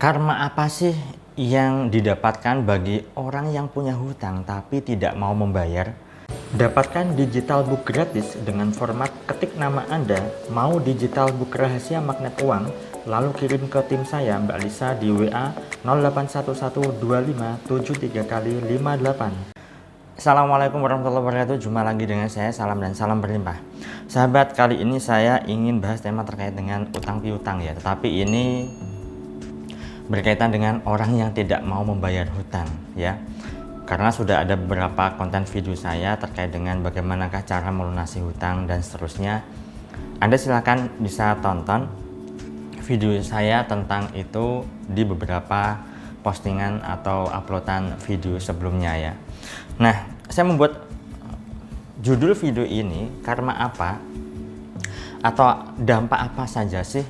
Karma apa sih yang didapatkan bagi orang yang punya hutang tapi tidak mau membayar? Dapatkan digital book gratis dengan format ketik nama Anda, mau digital book rahasia magnet uang, lalu kirim ke tim saya Mbak Lisa di WA 08112573 kali 58. Assalamualaikum warahmatullahi wabarakatuh. Jumpa lagi dengan saya, salam dan salam berlimpah. Sahabat, kali ini saya ingin bahas tema terkait dengan utang piutang ya. Tetapi ini berkaitan dengan orang yang tidak mau membayar hutang ya. Karena sudah ada beberapa konten video saya terkait dengan bagaimanakah cara melunasi hutang dan seterusnya. Anda silakan bisa tonton video saya tentang itu di beberapa postingan atau uploadan video sebelumnya ya. Nah, saya membuat judul video ini karena apa atau dampak apa saja sih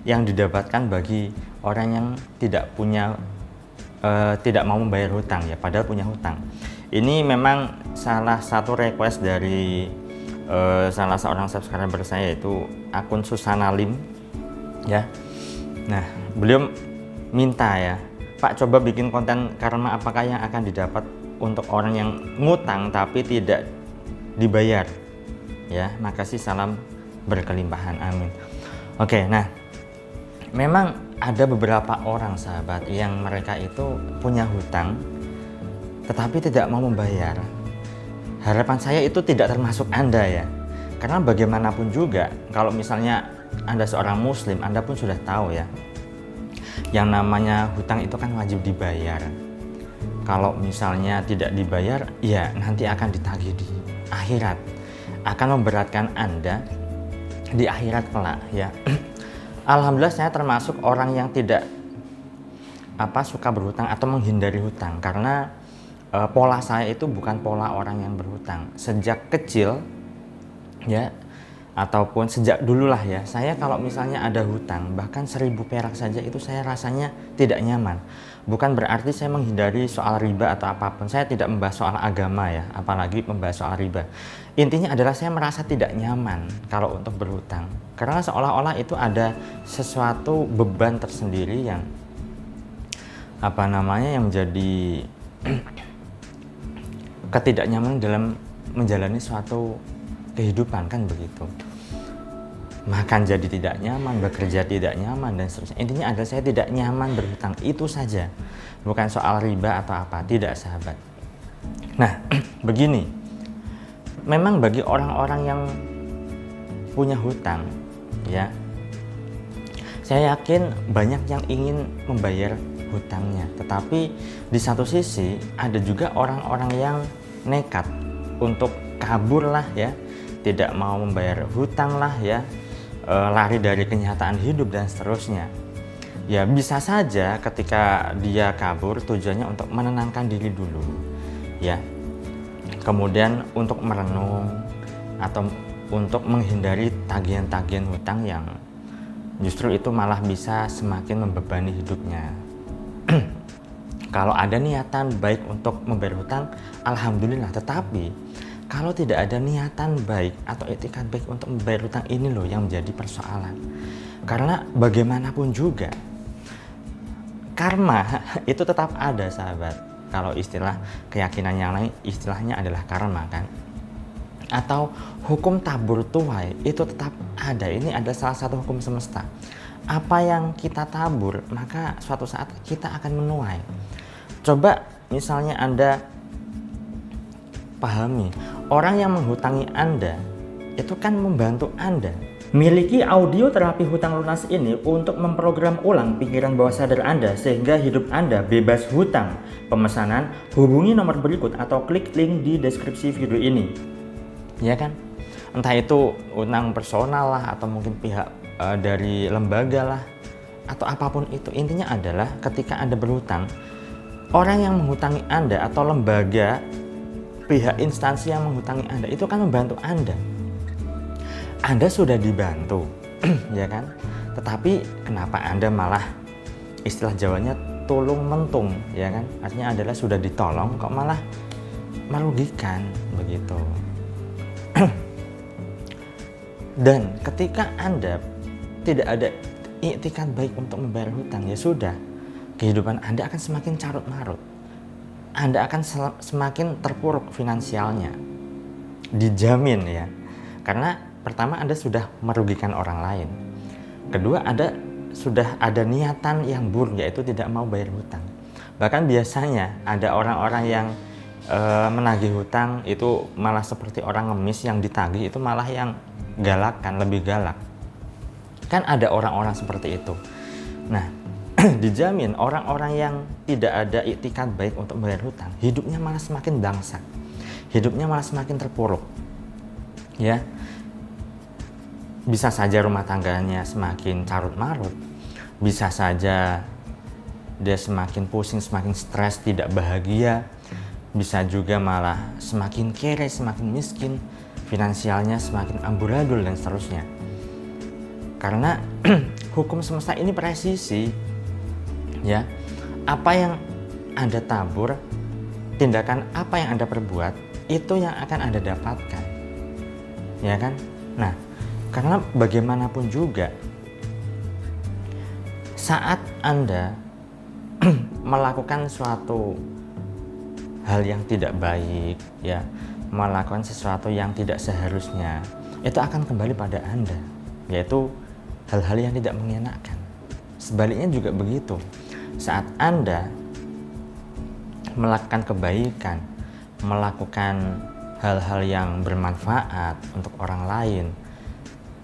yang didapatkan bagi orang yang tidak mau membayar hutang ya, padahal punya hutang. Ini memang salah satu request dari salah seorang subscriber saya, yaitu akun Susana Lim ya. Nah, beliau minta ya, Pak, coba bikin konten karma apakah yang akan didapat untuk orang yang ngutang tapi tidak dibayar ya. Makasih, salam berkelimpahan, amin. Oke, nah memang ada beberapa orang sahabat yang mereka itu punya hutang tetapi tidak mau membayar. Harapan saya itu tidak termasuk Anda ya, karena bagaimanapun juga kalau misalnya Anda seorang muslim, Anda pun sudah tahu ya, yang namanya hutang itu kan wajib dibayar. Kalau misalnya tidak dibayar, ya nanti akan ditagih di akhirat, akan memberatkan Anda di akhirat kelak ya. Alhamdulillah saya termasuk orang yang tidak suka berhutang atau menghindari hutang, karena pola saya itu bukan pola orang yang berhutang. Sejak kecil ya, ataupun sejak dulu lah ya, saya kalau misalnya ada hutang bahkan 1000 perak saja itu saya rasanya tidak nyaman. Bukan berarti saya menghindari soal riba atau apapun, saya tidak membahas soal agama ya, apalagi membahas soal riba. Intinya adalah saya merasa tidak nyaman kalau untuk berhutang, karena seolah-olah itu ada sesuatu beban tersendiri yang yang menjadi ketidaknyamanan dalam menjalani suatu kehidupan, kan begitu. Makan jadi tidak nyaman, bekerja tidak nyaman, dan seterusnya. Intinya adalah saya tidak nyaman berhutang, itu saja. Bukan soal riba atau apa, tidak sahabat. Nah, begini, memang bagi orang-orang yang punya hutang ya, saya yakin banyak yang ingin membayar hutangnya, tetapi di satu sisi ada juga orang-orang yang nekat untuk kabur lah ya, tidak mau membayar hutang lah ya, lari dari kenyataan hidup dan seterusnya. Ya bisa saja ketika dia kabur tujuannya untuk menenangkan diri dulu ya, kemudian untuk merenung atau untuk menghindari tagihan-tagihan hutang yang justru itu malah bisa semakin membebani hidupnya. Kalau ada niatan baik untuk membayar hutang, alhamdulillah, tetapi kalau tidak ada niatan baik atau etikat baik untuk membayar hutang, ini loh yang menjadi persoalan. Karena bagaimanapun juga karma itu tetap ada sahabat. Kalau istilah keyakinan yang lain, istilahnya adalah karma kan, atau hukum tabur tuai itu tetap ada. Ini adalah salah satu hukum semesta. Apa yang kita tabur, maka suatu saat kita akan menuai. Coba misalnya Anda pahami, orang yang menghutangi Anda itu kan membantu Anda. Miliki audio terapi hutang lunas ini untuk memprogram ulang pikiran bawah sadar Anda sehingga hidup Anda bebas hutang. Pemesanan hubungi nomor berikut atau klik link di deskripsi video ini. Ya kan? Entah itu utang personal lah, atau mungkin pihak dari lembaga lah, atau apapun itu. Intinya adalah ketika Anda berhutang, orang yang menghutangi Anda atau lembaga, pihak instansi yang menghutangi Anda itu kan membantu Anda. Anda sudah dibantu ya kan, tetapi kenapa Anda malah, istilah Jawanya tulung mentung ya kan, artinya adalah sudah ditolong kok malah merugikan begitu. Dan ketika Anda tidak ada iktikad baik untuk membayar hutang, ya sudah, kehidupan Anda akan semakin carut marut. Anda akan semakin terpuruk finansialnya. Dijamin ya. Karena pertama Anda sudah merugikan orang lain. Kedua, Anda sudah ada niatan yang buruk, yaitu tidak mau bayar hutang. Bahkan biasanya ada orang-orang yang menagih hutang itu malah seperti orang ngemis, yang ditagih itu malah yang galakan, lebih galak. Kan ada orang-orang seperti itu. Nah, dijamin orang-orang yang tidak ada iktikad baik untuk membayar hutang, hidupnya malah semakin dangsak. Hidupnya malah semakin terpuruk. Ya. Bisa saja rumah tangganya semakin carut marut. Bisa saja dia semakin pusing, semakin stres, tidak bahagia. Bisa juga malah semakin kere, semakin miskin, finansialnya semakin amburadul dan seterusnya. Karena hukum semesta ini presisi, ya. Apa yang Anda tabur, tindakan apa yang Anda perbuat, itu yang akan Anda dapatkan, ya kan? Nah, karena bagaimanapun juga, saat Anda melakukan suatu hal yang tidak baik, ya, melakukan sesuatu yang tidak seharusnya, itu akan kembali pada Anda, yaitu hal-hal yang tidak mengenakan. Sebaliknya juga begitu. Saat Anda melakukan kebaikan, melakukan hal-hal yang bermanfaat untuk orang lain,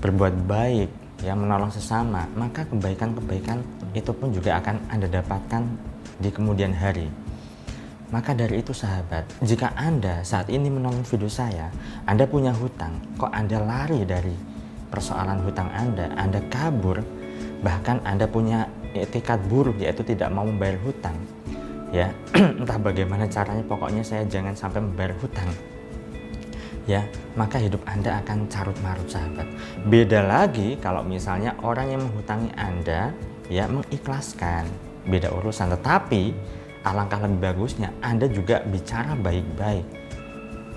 berbuat baik, ya, menolong sesama, maka kebaikan-kebaikan itu pun juga akan Anda dapatkan di kemudian hari. Maka dari itu sahabat, jika Anda saat ini menonton video saya, Anda punya hutang, kok Anda lari dari persoalan hutang Anda kabur, bahkan Anda punya etikat buruk, yaitu tidak mau membayar hutang, ya, entah bagaimana caranya, pokoknya saya jangan sampai membayar hutang, ya, maka hidup Anda akan carut marut sahabat. Beda lagi kalau misalnya orang yang menghutangi Anda, ya, mengikhlaskan, beda urusan. Tetapi alangkah lebih bagusnya Anda juga bicara baik-baik,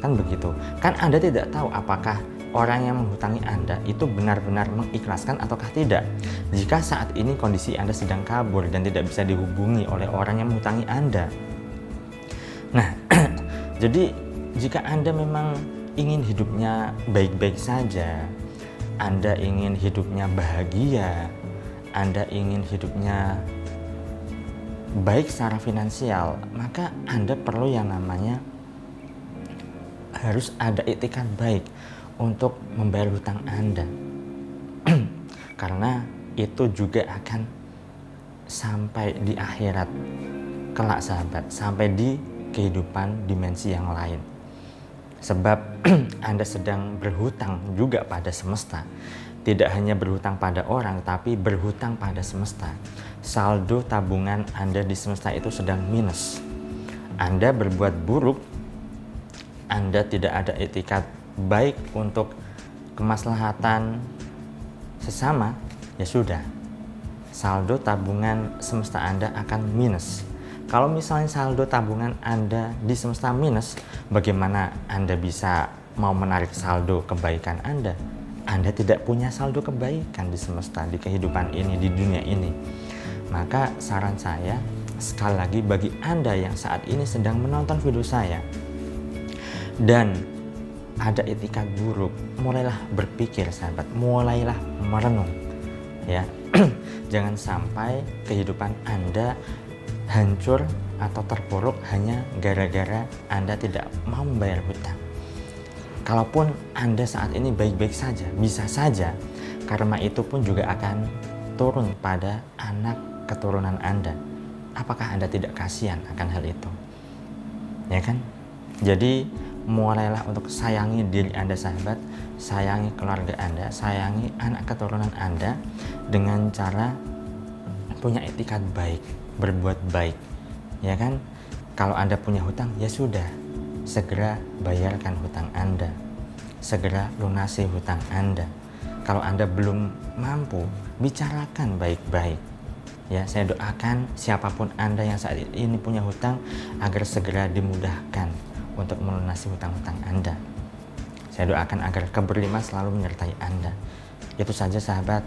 kan begitu. Kan Anda tidak tahu apakah orang yang menghutangi Anda itu benar-benar mengikhlaskan ataukah tidak. Jika saat ini kondisi Anda sedang kabur dan tidak bisa dihubungi oleh orang yang menghutangi Anda. Nah, jadi jika Anda memang ingin hidupnya baik-baik saja, Anda ingin hidupnya bahagia, Anda ingin hidupnya baik secara finansial, maka Anda perlu yang namanya harus ada iktikad baik untuk membayar hutang Anda. Karena itu juga akan sampai di akhirat kelak sahabat, sampai di kehidupan dimensi yang lain. Sebab Anda sedang berhutang juga pada semesta. Tidak hanya berhutang pada orang, tapi berhutang pada semesta. Saldo tabungan Anda di semesta itu sedang minus. Anda berbuat buruk, Anda tidak ada etikat baik untuk kemaslahatan sesama, ya sudah, saldo tabungan semesta Anda akan minus. Kalau misalnya saldo tabungan Anda di semesta minus, bagaimana Anda bisa mau menarik saldo kebaikan Anda? Anda tidak punya saldo kebaikan di semesta, di kehidupan ini, di dunia ini. Maka saran saya, sekali lagi bagi Anda yang saat ini sedang menonton video saya dan ada etikat buruk, mulailah berpikir sahabat, mulailah merenung, ya. Jangan sampai kehidupan Anda hancur atau terpuruk hanya gara-gara Anda tidak mau membayar hutang. Kalaupun Anda saat ini baik-baik saja, bisa saja karma itu pun juga akan turun pada anak keturunan Anda. Apakah Anda tidak kasihan akan hal itu? Ya kan? Jadi mulailah untuk sayangi diri Anda sahabat, sayangi keluarga Anda, sayangi anak keturunan Anda dengan cara punya etikat baik, berbuat baik. Ya kan? Kalau Anda punya hutang, ya sudah, segera bayarkan hutang Anda, segera lunasi hutang Anda. Kalau Anda belum mampu, bicarakan baik-baik. Ya, saya doakan siapapun Anda yang saat ini punya hutang agar segera dimudahkan untuk melunasi hutang-hutang Anda. Saya doakan agar keberlimpahan selalu menyertai Anda. Itu saja sahabat.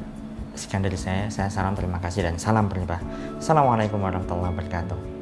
Sekian dari saya salam terima kasih dan salam berlimpah. Assalamualaikum warahmatullahi wabarakatuh.